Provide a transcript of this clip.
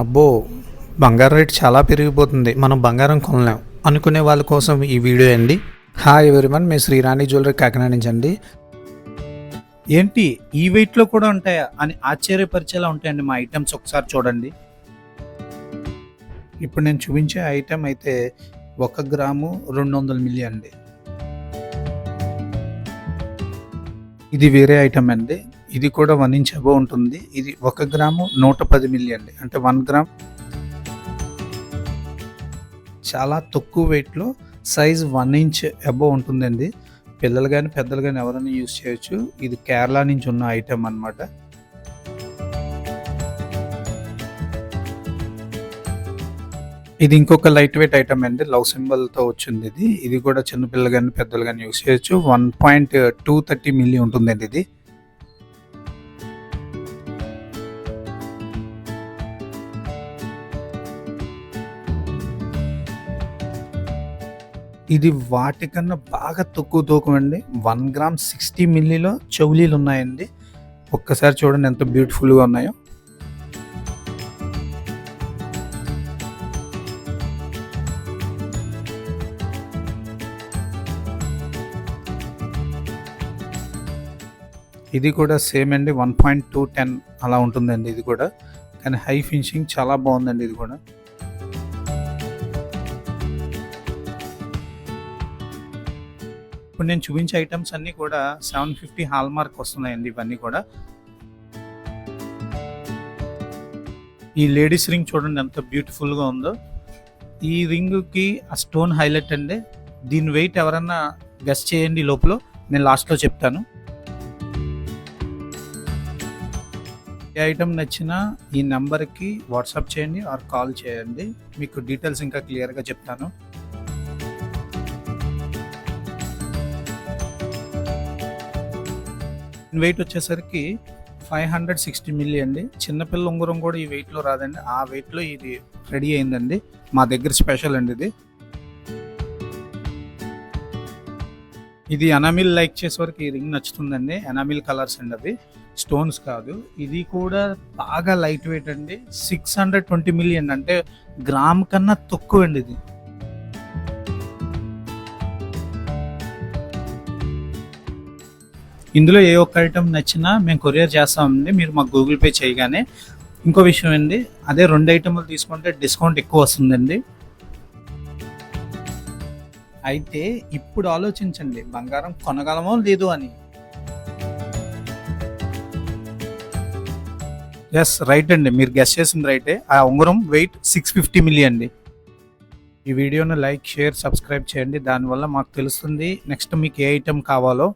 అబ్బో! బంగారం రేట్ చాలా పెరిగిపోతుంది. మనం బంగారం కొనలేం అనుకునే వాళ్ళ కోసం ఈ వీడియో అండి. హాయ్ ఎవరీవన్, మేము శ్రీరాణి జ్యువెలరీ కాకినాడ నుంచి అండి. ఏంటి ఈ వెయిట్‌లో కూడా ఉంటాయా అని ఆశ్చర్యపరిచేలా ఉంటాయండి మా ఐటెమ్స్, ఒకసారి చూడండి. ఇప్పుడు నేను చూపించే ఐటెమ్ అయితే 1 గ్రాము 200 మిల్లీ అండి. ఇది వేరే ఐటెమ్ అండి. ఇది కూడా 1 ఇంచ్ అబోవ్ ఉంటుంది. ఇది 1 గ్రాము 110 మిల్లీ అండి. అంటే 1 గ్రామ్ చాలా తక్కువ వెయిట్‌లో సైజ్ 1 ఇంచ్ అబోవ్ ఉంటుందండి. పిల్లలు గాని, పెద్దలు గాని ఎవరైనా యూజ్ చేయొచ్చు. ఇది కేరళ నుంచి ఉన్న ఐటెమ్ అన్నమాట. ఇది ఇంకొక లైట్ వెయిట్ ఐటమ్ అండి. లవ్ సింబల్‌తో వచ్చింది ఇది. ఇది కూడా చిన్న పిల్లలు గాని, పెద్దలు గాని యూజ్ చేయొచ్చు. 1.230 మిల్లీ ఉంటుందండి ఇది. ఇది వాటికన్నా బాగా తక్కువ తూకం అండి. 1 గ్రామ్ 60 మిల్లీలో చెవులీలు ఉన్నాయండి. ఒక్కసారి చూడండి ఎంత బ్యూటిఫుల్‌గా ఉన్నాయో. ఇది కూడా సేమ్ అండి. 1.210 అలా ఉంటుందండి ఇది కూడా. కానీ హై ఫినిషింగ్ చాలా బాగుందండి ఇది కూడా. ఇప్పుడు నేను చూపించే ఐటమ్స్ అన్నీ కూడా 750 హాల్ మార్క్ వస్తున్నాయండి ఇవన్నీ కూడా. ఈ లేడీస్ రింగ్ చూడండి ఎంత బ్యూటిఫుల్గా ఉందో. ఈ రింగ్కి ఆ స్టోన్ హైలైట్ అండి. దీని వెయిట్ ఎవరన్నా గెస్ చేయండి లోపల, నేను లాస్ట్లో చెప్తాను. ఏ ఐటమ్ నచ్చినా ఈ నెంబర్కి వాట్సాప్ చేయండి ఆర్ కాల్ చేయండి. మీకు డీటెయిల్స్ ఇంకా క్లియర్గా చెప్తాను. వెయిట్ వచ్చేసరికి 560 మిల్లీ అండి. చిన్నపిల్ల ఉంగరం కూడా ఈ వెయిట్లో రాదండి. ఆ వెయిట్లో ఇది రెడీ అయిందండి. మా దగ్గర స్పెషల్ అండి ఇది. ఇది ఎనామిల్ లైక్ చేసే వరకు ఈ రింగ్ నచ్చుతుందండి. ఎనామిల్ కలర్స్ అండి అవి, స్టోన్స్ కాదు. ఇది కూడా బాగా లైట్ వెయిట్ అండి. 620 మిల్లీ అండి. అంటే గ్రామ్ కన్నా తక్కువ అండి ఇది. ఇందులో ఏ ఒక్క ఐటమ్ నచ్చినా మేము కొరియర్ చేస్తామండి, మీరు మాకు గూగుల్ పే చేయగానే. ఇంకో విషయం అండి, అదే 2 ఐటమ్లు తీసుకుంటే డిస్కౌంట్ ఎక్కువ వస్తుందండి. అయితే ఇప్పుడు ఆలోచించండి, బంగారం కొనగలమో లేదు అని. ఎస్ రైట్ అండి, మీరు గెస్ చేసింది రైటే. ఆ ఉంగరం వెయిట్ 650 మిల్లీ అండి. ఈ వీడియోని లైక్, షేర్, సబ్స్క్రైబ్ చేయండి. దానివల్ల మాకు తెలుస్తుంది నెక్స్ట్ మీకు ఏ ఐటమ్ కావాలో.